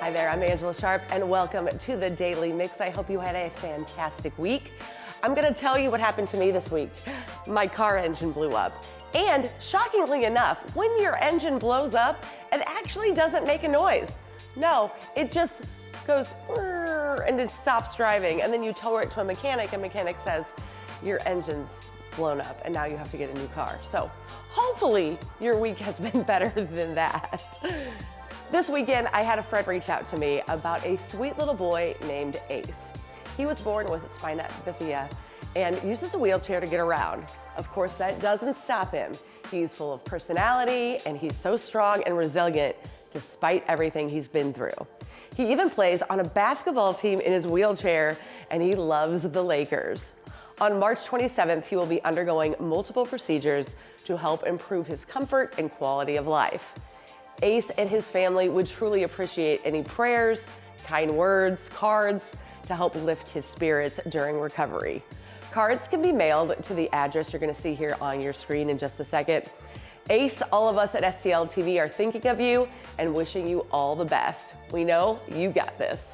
Hi there, I'm Angella Sharpe, and welcome to the Daily Mix. I hope you had a fantastic week. I'm gonna tell you what happened to me this week. My car engine blew up. And shockingly enough, when your engine blows up, it actually doesn't make a noise. No, it just goes and it stops driving. And then you tow it to a mechanic, and mechanic says, your engine's blown up and now you have to get a new car. So hopefully your week has been better than that. This weekend, I had a friend reach out to me about a sweet little boy named Ace. He was born with spina bifida and uses a wheelchair to get around. Of course, that doesn't stop him. He's full of personality and he's so strong and resilient despite everything he's been through. He even plays on a basketball team in his wheelchair, and he loves the Lakers. On March 27th, he will be undergoing multiple procedures to help improve his comfort and quality of life. Ace and his family would truly appreciate any prayers, kind words, cards to help lift his spirits during recovery. Cards can be mailed to the address you're going to see here on your screen in just a second. Ace, all of us at STL TV are thinking of you and wishing you all the best. We know you got this.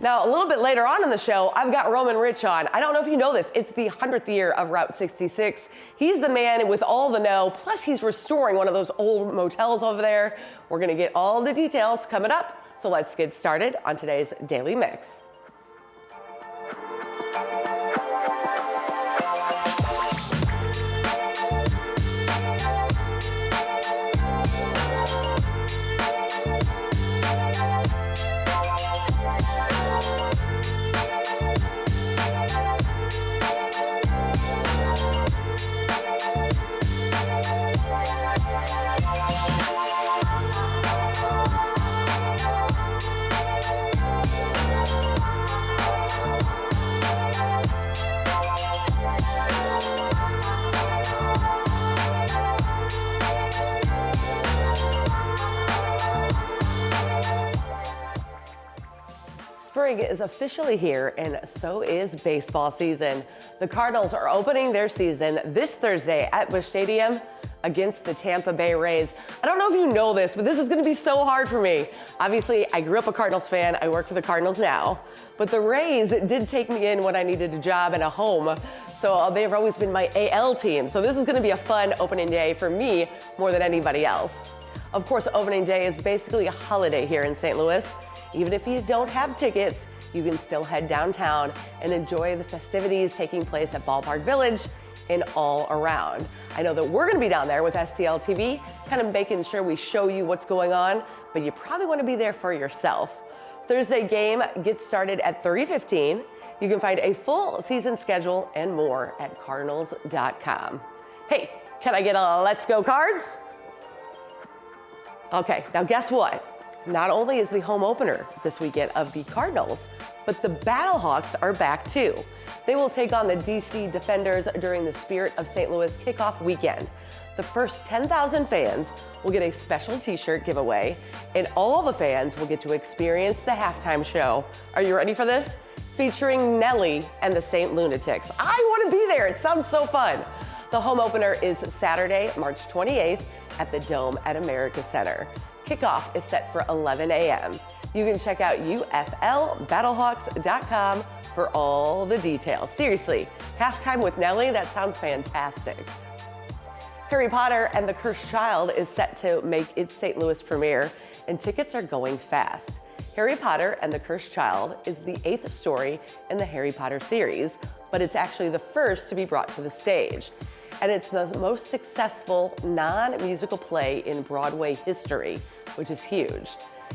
Now, a little bit later on in the show, I've got Roamin Rich on. I don't know if you know this, it's the 100th year of Route 66. He's the man with all the know, plus he's restoring one of those old motels over there. We're gonna get all the details coming up, so let's get started on today's Daily Mix. Spring is officially here, and so is baseball season. The Cardinals are opening their season this Thursday at Busch Stadium against the Tampa Bay Rays. I don't know if you know this, but this is gonna be so hard for me. Obviously, I grew up a Cardinals fan. I work for the Cardinals now, but the Rays did take me in when I needed a job and a home. So they've always been my AL team. So this is gonna be a fun opening day for me more than anybody else. Of course, opening day is basically a holiday here in St. Louis. Even if you don't have tickets, you can still head downtown and enjoy the festivities taking place at Ballpark Village and all around. I know that we're gonna be down there with STL TV, kind of making sure we show you what's going on, but you probably wanna be there for yourself. Thursday game gets started at 3:15. You can find a full season schedule and more at cardinals.com. Hey, can I get a Let's Go Cards? Okay, now guess what? Not only is the home opener this weekend of the Cardinals, but the Battlehawks are back too. They will take on the DC Defenders during the Spirit of St. Louis kickoff weekend. The first 10,000 fans will get a special t-shirt giveaway, and all the fans will get to experience the halftime show. Are you ready for this? Featuring Nelly and the St. Lunatics. I want to be there, it sounds so fun. The home opener is Saturday, March 28th at the Dome at America Center. Kickoff is set for 11 a.m. You can check out UFLBattlehawks.com for all the details. Seriously, halftime with Nelly, that sounds fantastic. Harry Potter and the Cursed Child is set to make its St. Louis premiere, and tickets are going fast. Harry Potter and the Cursed Child is the 8th story in the Harry Potter series, but it's actually the first to be brought to the stage. And it's the most successful non-musical play in Broadway history, which is huge.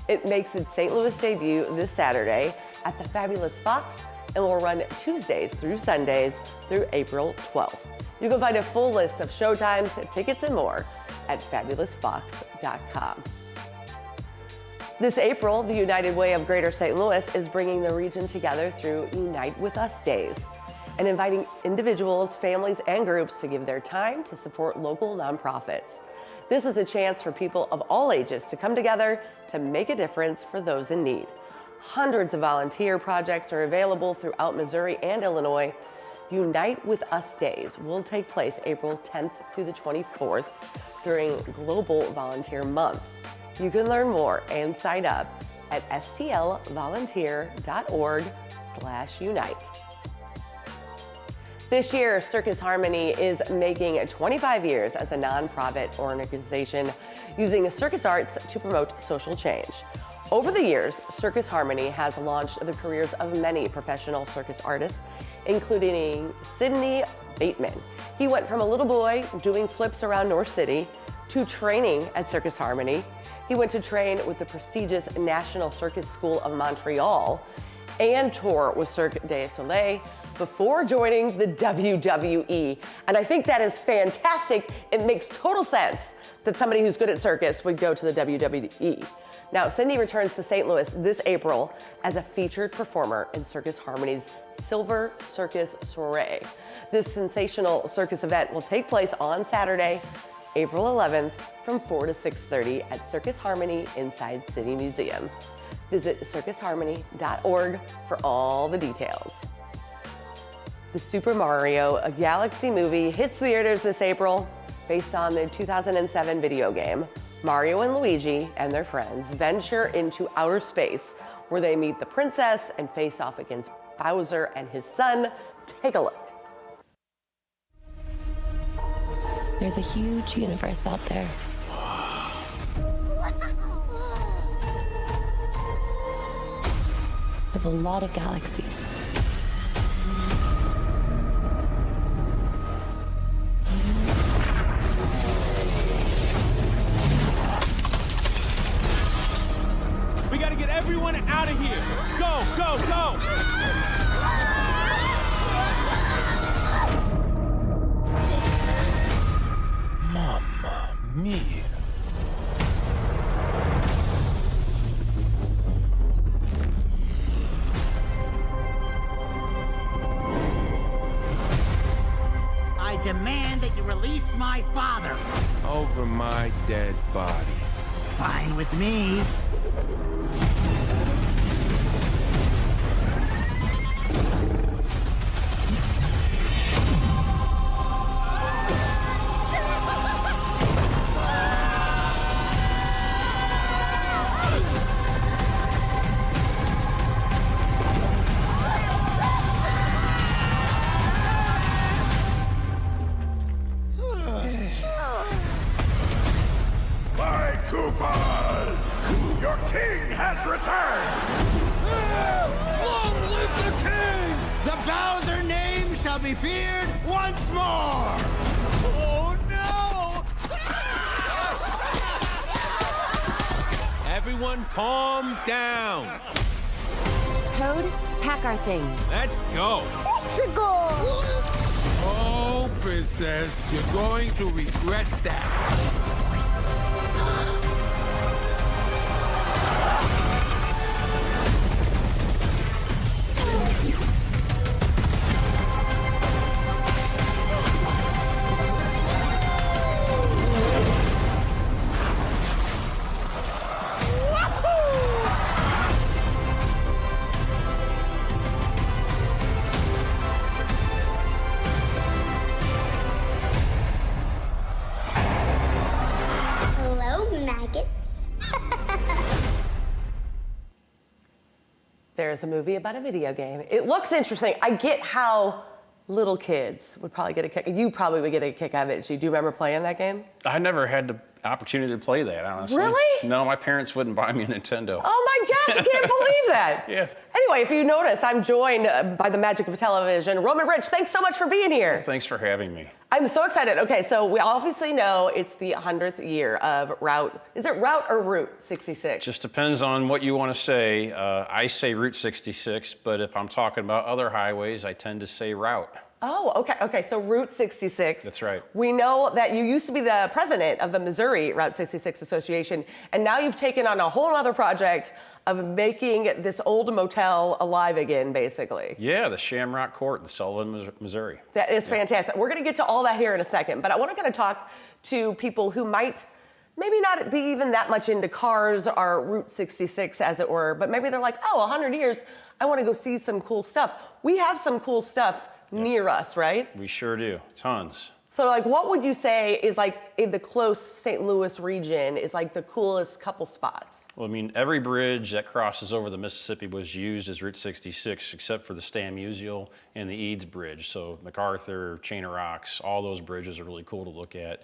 It makes its St. Louis debut this Saturday at the Fabulous Fox and will run Tuesdays through Sundays through April 12th. You can find a full list of showtimes, tickets, and more at fabulousfox.com. This April, the United Way of Greater St. Louis is bringing the region together through Unite With Us Days and inviting individuals, families, and groups to give their time to support local nonprofits. This is a chance for people of all ages to come together to make a difference for those in need. Hundreds of volunteer projects are available throughout Missouri and Illinois. Unite With Us Days will take place April 10th through the 24th during Global Volunteer Month. You can learn more and sign up at stlvolunteer.org/unite. This year, Circus Harmony is making 25 years as a nonprofit organization using circus arts to promote social change. Over the years, Circus Harmony has launched the careers of many professional circus artists, including Sidney Bateman. He went from a little boy doing flips around North City to training at Circus Harmony. He went to train with the prestigious National Circus School of Montreal and tour with Cirque du Soleil before joining the WWE. And I think that is fantastic. It makes total sense that somebody who's good at circus would go to the WWE. Now, Cindy returns to St. Louis this April as a featured performer in Circus Harmony's Silver Circus Soiree. This sensational circus event will take place on Saturday, April 11th from 4 to 6:30 at Circus Harmony inside City Museum. Visit circusharmony.org for all the details. The Super Mario Galaxy movie hits theaters this April based on the 2007 video game. Mario and Luigi and their friends venture into outer space where they meet the princess and face off against Bowser and his son. Take a look. There's a huge universe out there. With a lot of galaxies. We gotta get everyone out of here. Go, go, go! Mamma mia. I demand that you release my father. Over my dead body. Fine with me. Your king has returned! Long live the king! The Bowser name shall be feared once more! Oh no! Everyone calm down. Toad, pack our things. Let's go. Let's go! Oh, princess, you're going to regret that. There's a movie about a video game. It looks interesting. I get how little kids would probably get a kick. You probably would get a kick out of it. Do you remember playing that game? I never had the opportunity to play that, honestly. Really? No, my parents wouldn't buy me a Nintendo. Oh my gosh, I can't believe that. Yeah. Anyway, if you notice, I'm joined by the magic of television. Roamin Rich, thanks so much for being here. Thanks for having me. I'm so excited. Okay, so we obviously know it's the 100th year of Route, is it Route or Route 66? Just depends on what you want to say. I say Route 66, but if I'm talking about other highways, I tend to say Route. Oh, okay, so Route 66. That's right. We know that you used to be the president of the Missouri Route 66 Association, and now you've taken on a whole other project of making this old motel alive again, basically. Yeah, the Shamrock Court in Sullivan, Missouri. That is fantastic. We're gonna get to all that here in a second, but I wanna kind of talk to people who might maybe not be even that much into cars or Route 66, as it were, but maybe they're like, oh, 100 years, I wanna go see some cool stuff. We have some cool stuff near us, right? We sure do, tons. So like, what would you say is like in the close St. Louis region is like the coolest couple spots? Well, I mean, every bridge that crosses over the Mississippi was used as Route 66, except for the Stamusial and the Eads Bridge. So MacArthur, Chain of Rocks, all those bridges are really cool to look at.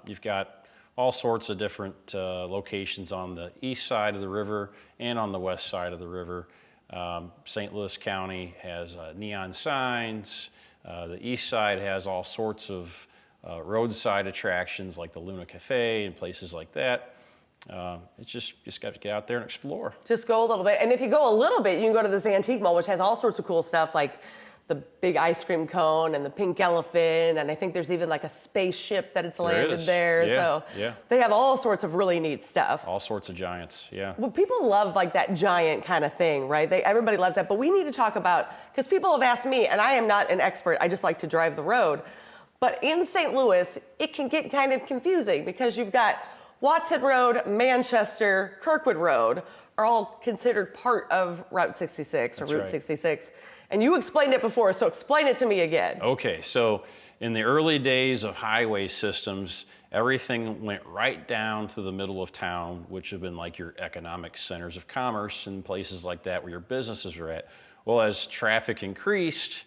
You've got all sorts of different locations on the east side of the river and on the west side of the river. St. Louis County has neon signs. The east side has all sorts of roadside attractions like the Luna Cafe and places like that. It's just got to get out there and explore. Just go a little bit. And if you go a little bit, you can go to this antique mall, which has all sorts of cool stuff like the big ice cream cone and the pink elephant. And I think there's even like a spaceship that it's landed there. Yeah, so yeah. They have all sorts of really neat stuff. All sorts of giants, yeah. Well, people love like that giant kind of thing, right? Everybody loves that. But we need to talk about, because people have asked me, and I am not an expert, I just like to drive the road. But in St. Louis, it can get kind of confusing because you've got Watson Road, Manchester, Kirkwood Road are all considered part of Route 66 or That's Route right. 66. And you explained it before, so explain it to me again. Okay, so in the early days of highway systems, everything went right down through the middle of town, which have been like your economic centers of commerce and places like that where your businesses are at. Well, as traffic increased,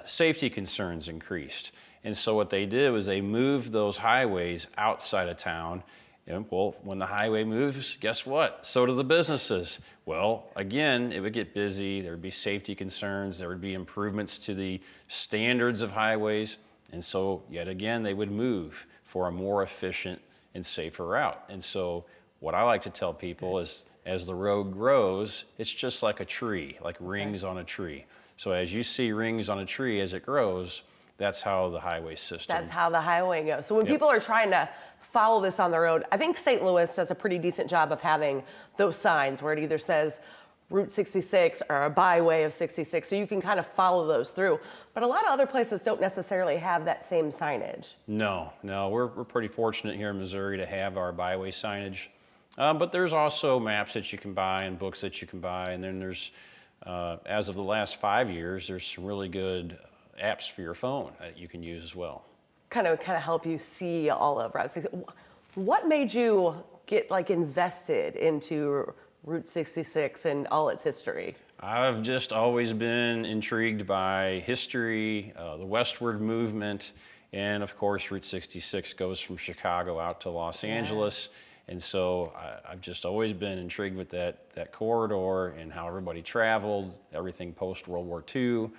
safety concerns increased. And so what they did was they moved those highways outside of town. And well, when the highway moves, guess what? So do the businesses. Well, again, it would get busy. There would be safety concerns. There would be improvements to the standards of highways. And so, yet again, they would move for a more efficient and safer route. And so what I like to tell people is as the road grows, it's just like a tree, like rings on a tree. So as you see rings on a tree as it grows, that's how the highway system. That's how the highway goes. So when people are trying to follow this on the road, I think St. Louis does a pretty decent job of having those signs where it either says Route 66 or a byway of 66, so you can kind of follow those through. But a lot of other places don't necessarily have that same signage. No, we're pretty fortunate here in Missouri to have our byway signage. But there's also maps that you can buy and books that you can buy. And then there's, as of the last 5 years, there's some really good apps for your phone that you can use as well. Kind of help you see all of Route 66. What made you get like invested into Route 66 and all its history? I've just always been intrigued by history, the westward movement, and of course Route 66 goes from Chicago out to Los Angeles. And so I've just always been intrigued with that corridor and how everybody traveled, everything post-World War II.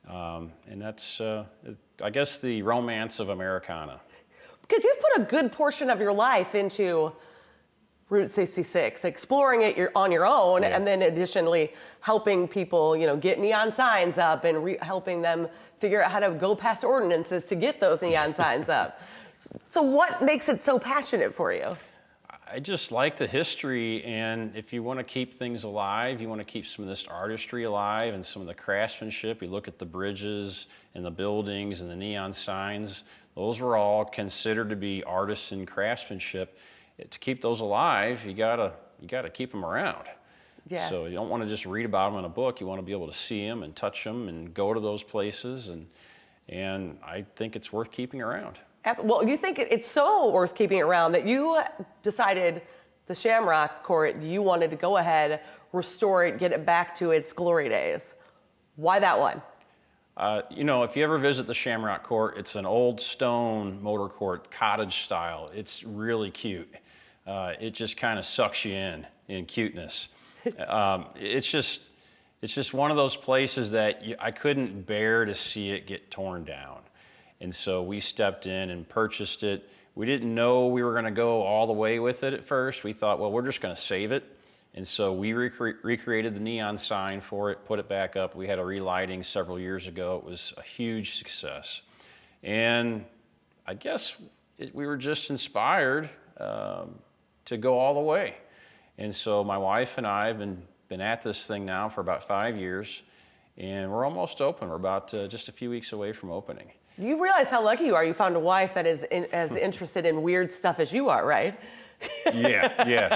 And that's, I guess, the romance of Americana. Because you've put a good portion of your life into Route 66, exploring it on your own, and then additionally helping people, get neon signs up and helping them figure out how to go past ordinances to get those neon signs up. So what makes it so passionate for you? I just like the history, and if you want to keep things alive, you want to keep some of this artistry alive and some of the craftsmanship. You look at the bridges and the buildings and the neon signs. Those were all considered to be artisan craftsmanship. To keep those alive, you gotta keep them around. Yeah. So you don't want to just read about them in a book. You want to be able to see them and touch them and go to those places, and I think it's worth keeping around. Well, you think it's so worth keeping around that you decided the Shamrock Court, you wanted to go ahead, restore it, get it back to its glory days. Why that one? If you ever visit the Shamrock Court, it's an old stone motor court, cottage style. It's really cute. It just kind of sucks you in cuteness. It's just one of those places that I couldn't bear to see it get torn down. And so we stepped in and purchased it. We didn't know we were going to go all the way with it at first. We thought, well, we're just going to save it. And so we recreated the neon sign for it, put it back up. We had a relighting several years ago. It was a huge success. And I guess we were just inspired to go all the way. And so my wife and I have been at this thing now for about 5 years, and we're almost open. We're about just a few weeks away from opening. You realize how lucky you are. You found a wife that is as interested in weird stuff as you are, right? Yeah,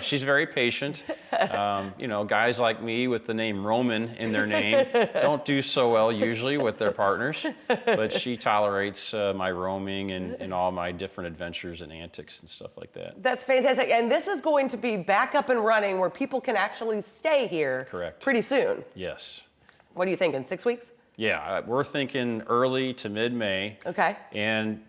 she's very patient. Guys like me with the name Roamin in their name don't do so well usually with their partners, but she tolerates my roaming and all my different adventures and antics and stuff like that. That's fantastic. And this is going to be back up and running where people can actually stay here. Correct. Pretty soon. Yes. What are you thinking, 6 weeks? Yeah, we're thinking early to mid-May. Okay. And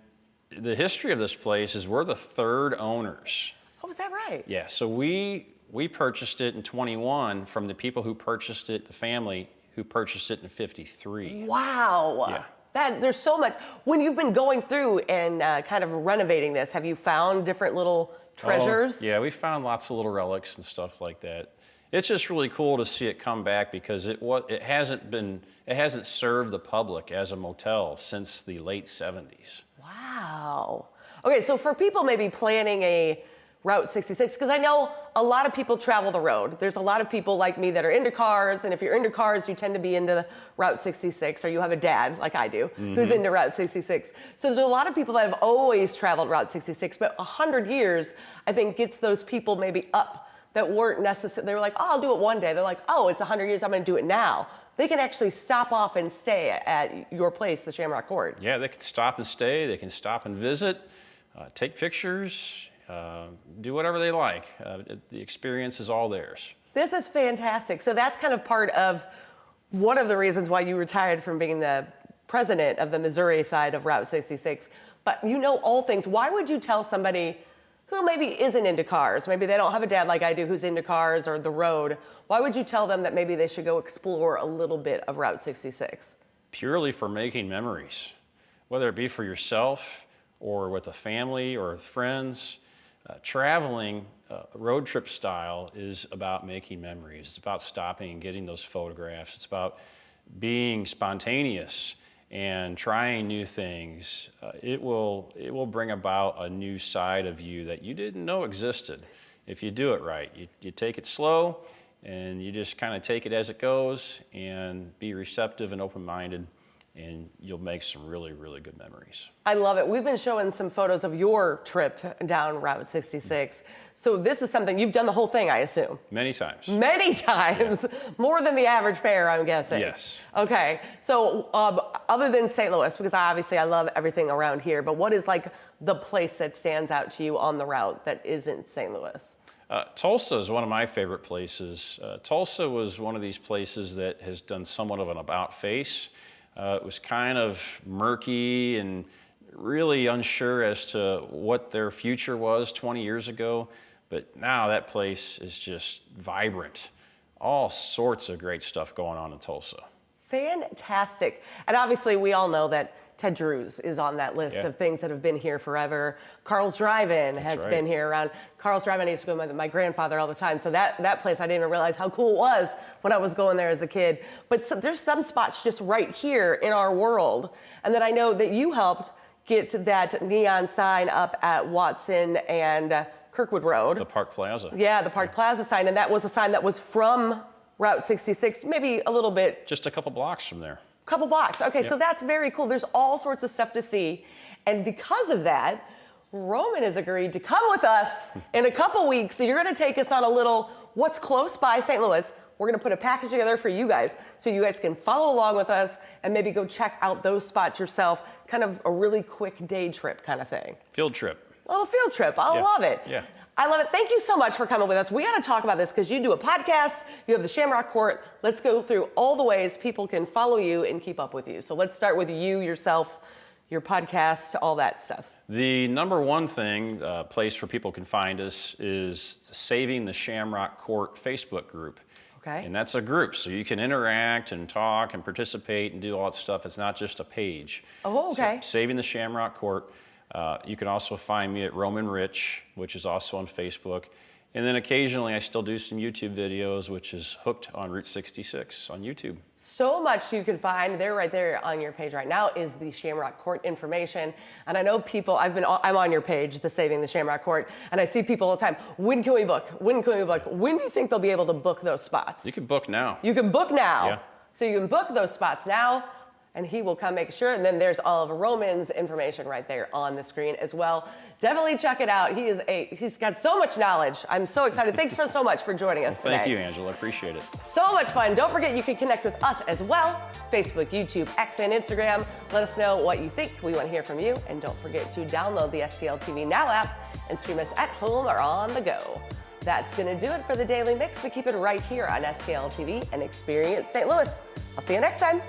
the history of this place is we're the third owners. Oh, is that right? Yeah, so we purchased it in 21 from the people who purchased it, the family who purchased it in 53. Wow. Yeah. There's so much. When you've been going through and kind of renovating this, have you found different little treasures? Oh, yeah, we found lots of little relics and stuff like that. It's just really cool to see it come back because it hasn't served the public as a motel since the late 70s. Wow. Okay, so for people maybe planning a Route 66, because I know a lot of people travel the road. There's a lot of people like me that are into cars, and if you're into cars, you tend to be into Route 66, or you have a dad, like I do, who's into Route 66. So there's a lot of people that have always traveled Route 66, but 100 years, I think, gets those people maybe up that weren't necessary. They were like, oh, I'll do it one day. They're like, oh, it's 100 years, I'm gonna do it now. They can actually stop off and stay at your place, the Shamrock Court. Yeah, they can stop and stay, they can stop and visit, take pictures, do whatever they like. The experience is all theirs. This is fantastic. So that's kind of part of one of the reasons why you retired from being the president of the Missouri side of Route 66. But you know all things. Why would you tell somebody who maybe isn't into cars, maybe they don't have a dad like I do who's into cars or the road, why would you tell them that maybe they should go explore a little bit of Route 66? Purely for making memories, whether it be for yourself or with a family or with friends. Traveling road trip style is about making memories. It's about stopping and getting those photographs. It's about being spontaneous and trying new things. It will bring about a new side of you that you didn't know existed if you do it right. You take it slow and you just kind of take it as it goes and be receptive and open-minded, and you'll make some really, really good memories. I love it. We've been showing some photos of your trip down Route 66. So this is something, you've done the whole thing, I assume. Many times. Many times. Yeah. More than the average pair, I'm guessing. Yes. Okay. So other than St. Louis, because obviously I love everything around here, but what is like the place that stands out to you on the route that isn't St. Louis? Tulsa is one of my favorite places. Tulsa was one of these places that has done somewhat of an about face. It was kind of murky and really unsure as to what their future was 20 years ago, but now that place is just vibrant. All sorts of great stuff going on in Tulsa. Fantastic. And obviously we all know that Ted Drew's is on that list of things that have been here forever. Carl's Drive-In has been here around. Carl's Drive-In, I used to go with my grandfather all the time. So that place, I didn't even realize how cool it was when I was going there as a kid. But there's some spots just right here in our world. And then I know that you helped get that neon sign up at Watson and Kirkwood Road. The Park Plaza. Yeah, the Park Plaza sign. And that was a sign that was from Route 66, maybe a little bit. Just a couple blocks from there. Couple blocks. Okay, so that's very cool. There's all sorts of stuff to see. And because of that, Roamin has agreed to come with us in a couple weeks. So you're going to take us on a little what's close by St. Louis. We're going to put a package together for you guys so you guys can follow along with us and maybe go check out those spots yourself. Kind of a really quick day trip kind of thing. Field trip. A little field trip. I love it. Yeah. I love it. Thank you so much for coming with us. We got to talk about this because you do a podcast, you have the Shamrock Court. Let's go through all the ways people can follow you and keep up with you. So let's start with you, yourself, your podcast, all that stuff. The number one thing, place where people can find us is Saving the Shamrock Court Facebook group. Okay. And that's a group, so you can interact and talk and participate and do all that stuff. It's not just a page. Oh, okay. So, Saving the Shamrock Court. You can also find me at Roamin Rich, which is also on Facebook. And then occasionally I still do some YouTube videos, which is Hooked on Route 66 on YouTube. So much you can find there, right there on your page right now is the Shamrock Court information. And I know people, I'm on your page, the Saving the Shamrock Court, and I see people all the time, when can we book? When can we book? When do you think they'll be able to book those spots? You can book now. You can book now. Yeah. So you can book those spots now. and he will come make sure. And then there's all of Roman's information right there on the screen as well. Definitely check it out. He's got so much knowledge. I'm so excited. Thanks so much for joining us today. Thank you, Angela. Appreciate it. So much fun. Don't forget you can connect with us as well. Facebook, YouTube, X, and Instagram. Let us know what you think. We want to hear from you. And don't forget to download the STL TV Now app and stream us at home or on the go. That's going to do it for the Daily Mix. We keep it right here on STL TV and Experience St. Louis. I'll see you next time.